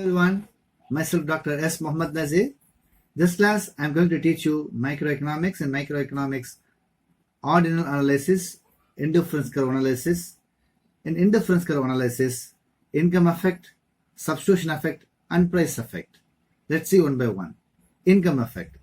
Everyone, myself Dr. S. Mohammad Nazir. This class I am going to teach you microeconomics and microeconomics ordinal analysis, indifference curve analysis. In indifference curve analysis, income effect, substitution effect and price effect. Let's see one by one. Income effect.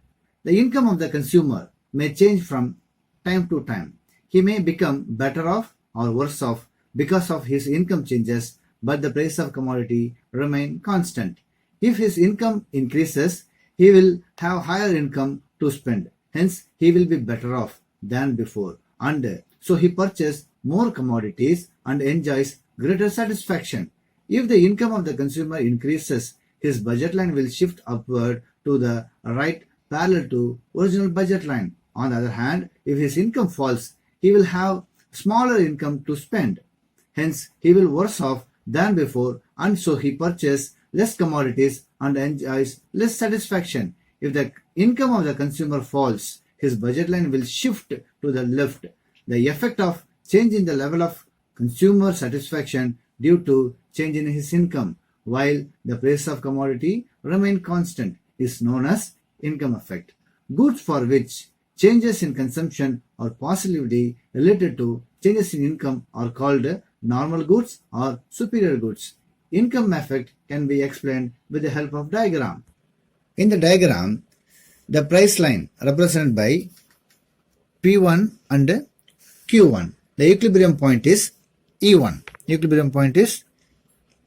The income of the consumer may change from time to time. He may become better off or worse off because of his income changes, but the price of commodity remain constant. If his income increases, he will have higher income to spend. Hence, he will be better off than before. And so he purchases more commodities and enjoys greater satisfaction. If the income of the consumer increases, his budget line will shift upward to the right parallel to original budget line. On the other hand, if his income falls, he will have smaller income to spend. Hence, he will worse off than before, and so he purchases less commodities and enjoys less satisfaction. If the income of the consumer falls, his budget line will shift to the left. The effect of change in the level of consumer satisfaction due to change in his income, while the price of commodity remain constant, is known as income effect. Goods for which changes in consumption or possibly related to changes in income are called normal goods or superior goods. Income effect can be explained with the help of diagram. In the diagram, the price line represented by P1 and Q1. The equilibrium point is E1. Equilibrium point is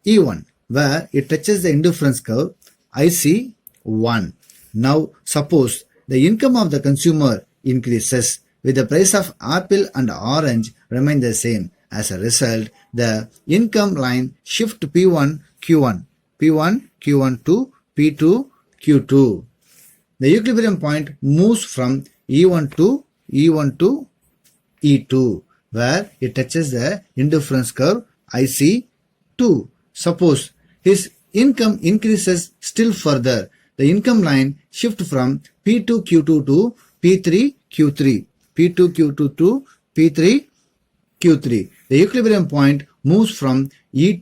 E1, where it touches the indifference curve IC1. Now, suppose the income of the consumer increases with the price of apple and orange remain the same. As a result, the income line shift to P1 Q1, P1 Q1 to P2 Q2. The equilibrium point moves from E1 to E2, where it touches the indifference curve IC2. Suppose his income increases still further. The income line shift from P2 Q2 to P3 Q3, P2 Q2 to P3 Q3. The equilibrium point moves from E2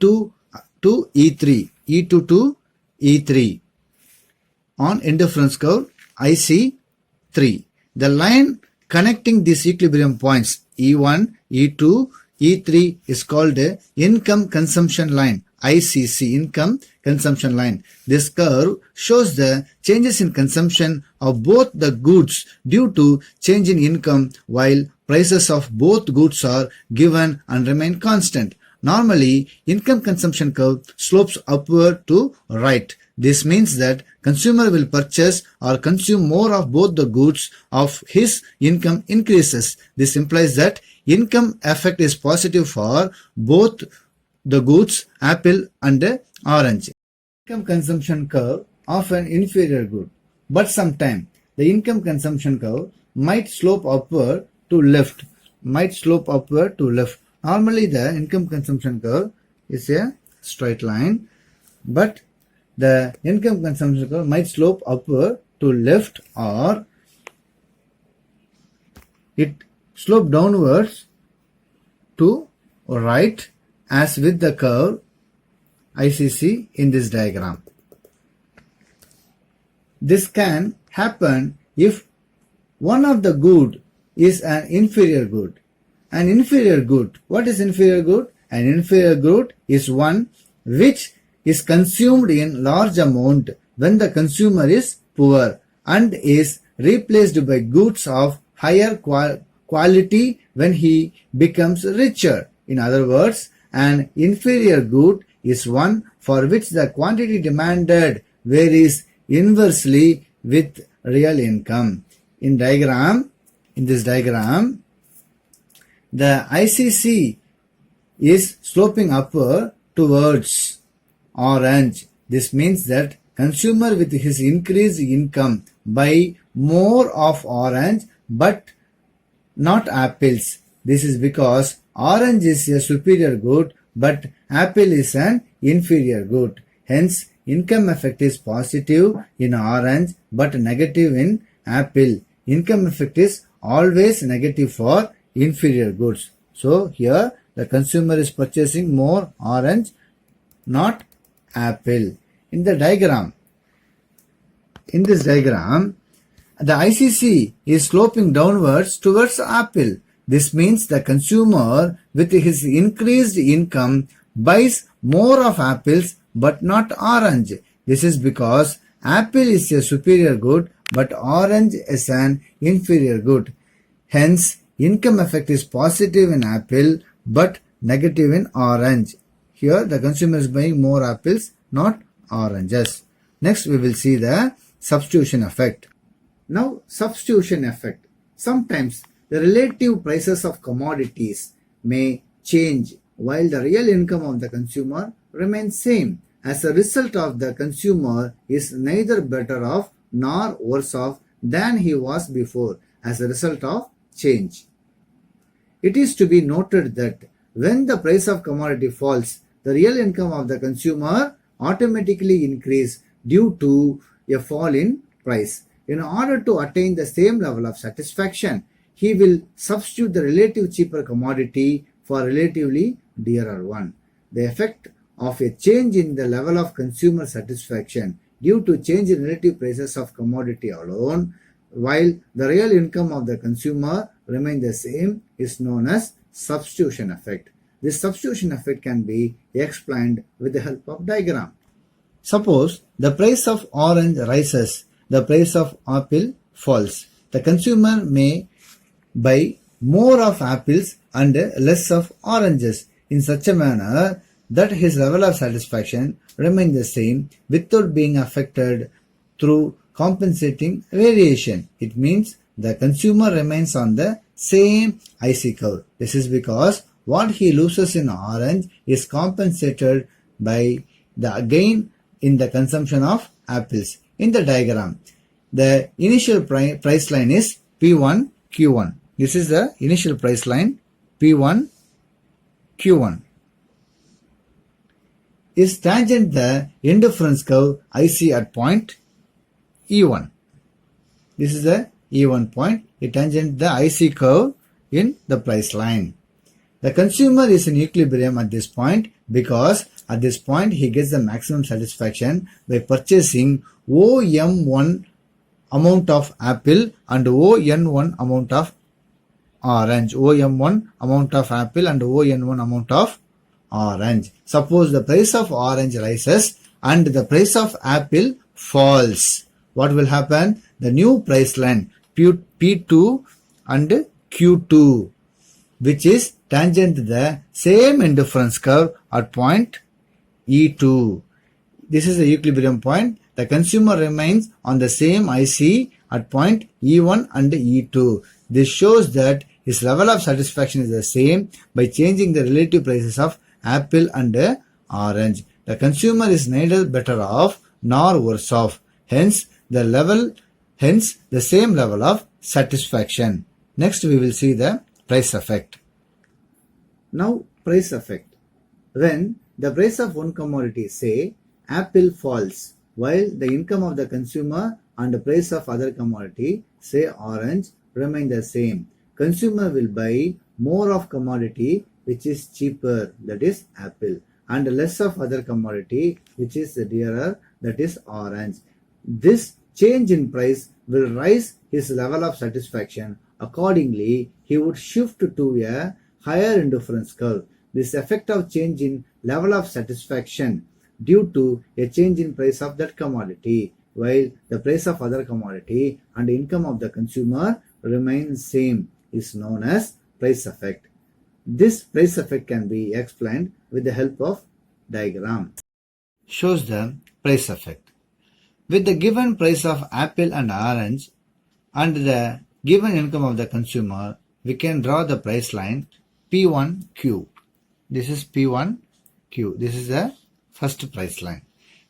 to E3, E2 to E3 on indifference curve IC3. The line connecting these equilibrium points E1, E2, E3 is called a income consumption line, ICC, income consumption line. This curve shows the changes in consumption of both the goods due to change in income, while prices of both goods are given and remain constant. Normally, income consumption curve slopes upward to right. This means that consumer will purchase or consume more of both the goods of his income increases. This implies that income effect is positive for both the goods, apple and orange. Income consumption curve of an inferior good, but sometimes the income consumption curve might slope upward to left. Normally, the income consumption curve is a straight line, but the income consumption curve might slope upward to left, or it slope downwards to right, as with the curve ICC in this diagram. This can happen if one of the good is an inferior good. An inferior good. What is inferior good? An inferior good is one which is consumed in large amount when the consumer is poor and is replaced by goods of higher quality when he becomes richer. In other words, an inferior good is one for which the quantity demanded varies inversely with real income. In this diagram, the ICC is sloping upward towards orange. This means that consumer with his increased income buy more of orange but not apples. This is because orange is a superior good but apple is an inferior good. Hence, income effect is positive in orange but negative in apple. Income effect is always negative for inferior goods. So here the consumer is purchasing more orange, not apple. In the diagram, in this diagram, the ICC is sloping downwards towards apple. This means the consumer with his increased income buys more of apples but not orange. This is because apple is a superior good but orange is an inferior good. Hence, income effect is positive in apple but negative in orange. Here the consumer is buying more apples, not oranges. Next we will see the substitution effect. Now, substitution effect. Sometimes the relative prices of commodities may change while the real income of the consumer remains same. As a result of the consumer is neither better off nor worse off than he was before as a result of change. It is to be noted that when the price of commodity falls, the real income of the consumer automatically increase due to a fall in price. In order to attain the same level of satisfaction, he will substitute the relative cheaper commodity for relatively dearer one. The effect of a change in the level of consumer satisfaction due to change in relative prices of commodity alone, while the real income of the consumer remains the same, is known as substitution effect. This substitution effect can be explained with the help of diagram. Suppose the price of orange rises, the price of apple falls. The consumer may buy more of apples and less of oranges in such a manner that his level of satisfaction remains the same without being affected through compensating variation. It means the consumer remains on the same IC curve. This is because what he loses in orange is compensated by the gain in the consumption of apples. In the diagram, the initial price line is P1, Q1. This is the initial price line P1, Q1. Is tangent the indifference curve IC at point E1. This is the E1 point. It tangent the IC curve in the price line. The consumer is in equilibrium at this point because at this point he gets the maximum satisfaction by purchasing OM1 amount of apple and ON1 amount of orange. OM1 amount of apple and ON1 amount of orange. Suppose the price of orange rises and the price of apple falls. What will happen? The new price line P2 and Q2, which is tangent the same indifference curve at point E2. This is the equilibrium point. The consumer remains on the same IC at point E1 and E2. This shows that his level of satisfaction is the same by changing the relative prices of apple and orange. The consumer is neither better off nor worse off. Hence the same level of satisfaction. Next we will see the price effect. Now price effect. When the price of one commodity, say apple, falls while the income of the consumer and the price of other commodity, say orange, remain the same, consumer will buy more of commodity which is cheaper, that is apple, and less of other commodity which is dearer, that is orange. This change in price will raise his level of satisfaction. Accordingly, he would shift to a higher indifference curve. This effect of change in level of satisfaction due to a change in price of that commodity, while the price of other commodity and income of the consumer remains same, is known as price effect. This price effect can be explained with the help of diagram. Shows the price effect. With the given price of apple and orange and the given income of the consumer, we can draw the price line P1Q. This is P1Q. This is the first price line.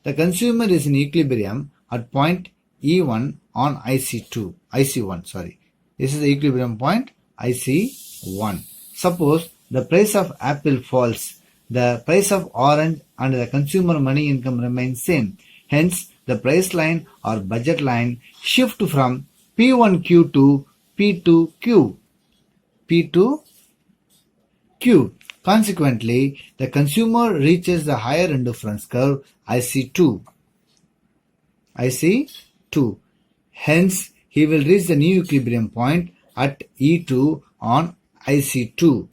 The consumer is in equilibrium at point E1 on IC1. This is the equilibrium point IC1. Suppose the price of apple falls, the price of orange and the consumer money income remains same. Hence, the price line or budget line shift from P1Q to P2Q. P2Q. Consequently, the consumer reaches the higher indifference curve IC2. IC2. Hence, he will reach the new equilibrium point at E2 on IC2.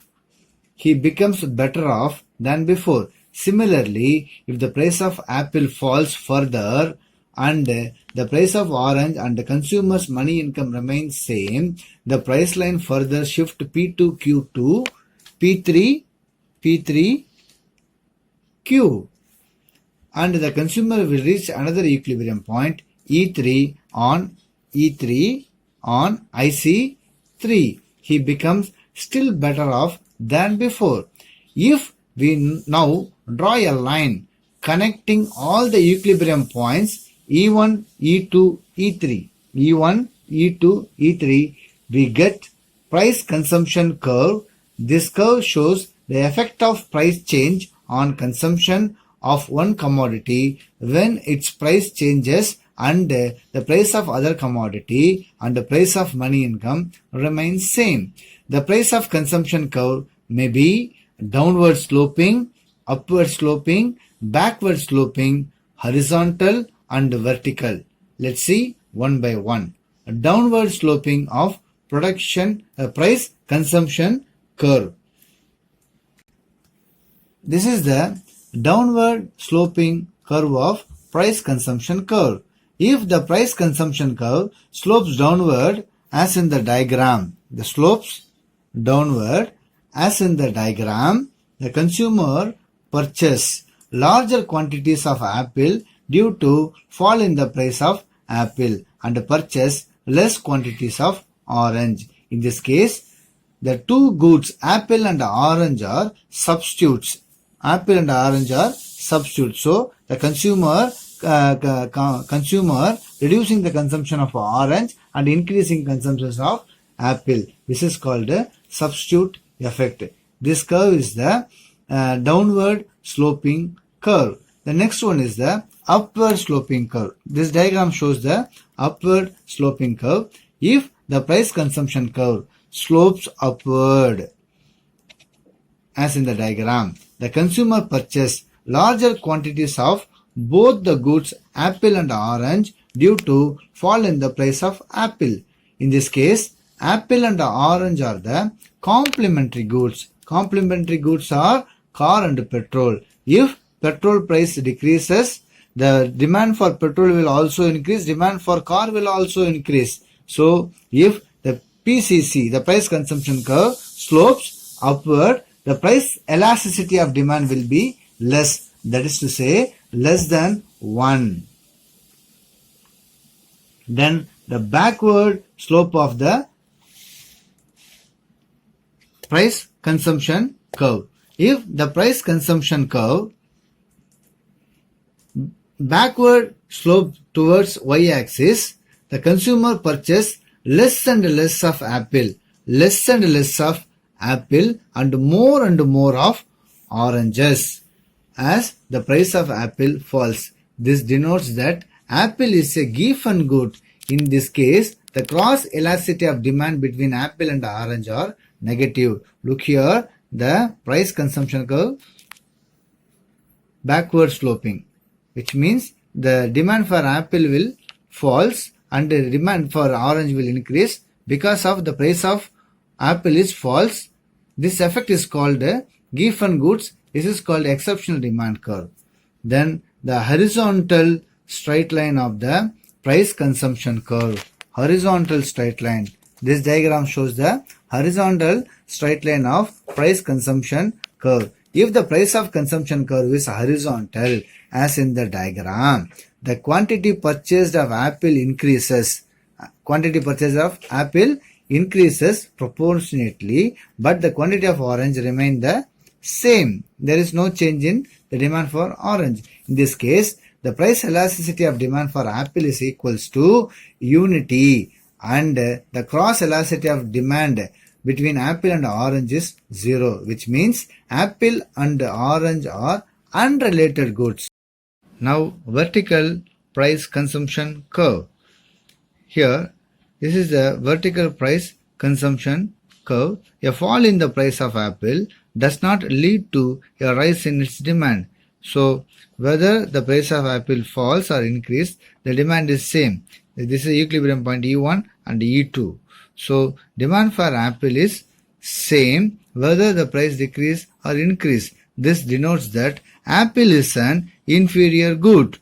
He becomes better off than before. Similarly, if the price of apple falls further and the price of orange and the consumer's money income remains same, the price line further shift P2 Q2, P3 Q, and the consumer will reach another equilibrium point E3 on IC3. He becomes still better off than before. If we now draw a line connecting all the equilibrium points E1, E2, E3, E1, E2, E3, we get price consumption curve. This curve shows the effect of price change on consumption of one commodity when its price changes and the price of other commodity and the price of money income remains same. The price of consumption curve may be downward sloping, upward sloping, backward sloping, horizontal and vertical. Let's see one by one. A downward sloping of price consumption curve. This is the downward sloping curve of price consumption curve. If the price consumption curve slopes downward as in the diagram, the slopes downward as in the diagram, the consumer purchase larger quantities of apple due to fall in the price of apple and purchase less quantities of orange. In this case, the two goods, apple and orange, are substitutes. Apple and orange are substitutes. So the consumer reducing the consumption of orange and increasing consumption of apple. This is called a substitute effect. This curve is the downward sloping curve. The next one is the upward sloping curve. This diagram shows the upward sloping curve. If the price consumption curve slopes upward as in the diagram, the consumer purchase larger quantities of both the goods apple and orange due to fall in the price of apple. In this case, apple and orange are the complementary goods. Complementary goods are car and petrol. If petrol price decreases, the demand for petrol will also increase, demand for car will also increase. So if the PCC, the price consumption curve, slopes upward, the price elasticity of demand will be less. That is to say, less than 1. Then the backward slope of the price consumption curve. If the price consumption curve backward slope towards y-axis, the consumer purchase less and less of apple, less and less of apple and more of oranges as the price of apple falls. This denotes that apple is a given good. In this case, the cross elasticity of demand between apple and orange are negative. Look here, the price consumption curve backward sloping, which means the demand for apple will falls and the demand for orange will increase because of the price of apple is false. This effect is called given goods. This is called exceptional demand curve. Then the horizontal straight line of the price consumption curve. Horizontal straight line. This diagram shows the horizontal straight line of price consumption curve. If the price of consumption curve is horizontal as in the diagram, the quantity purchased of apple increases. Quantity purchased of apple increases proportionately, but the quantity of orange remain the same. There is no change in the demand for orange. In this case, the price elasticity of demand for apple is equals to unity, and the cross elasticity of demand between apple and orange is 0, which means apple and orange are unrelated goods. Now vertical price consumption curve. Here, this is the vertical price consumption curve. A fall in the price of apple does not lead to a rise in its demand. So whether the price of apple falls or increase, the demand is same. This is equilibrium point E1 and E2. So demand for apple is same whether the price decrease or increase. This denotes that apple is an inferior good.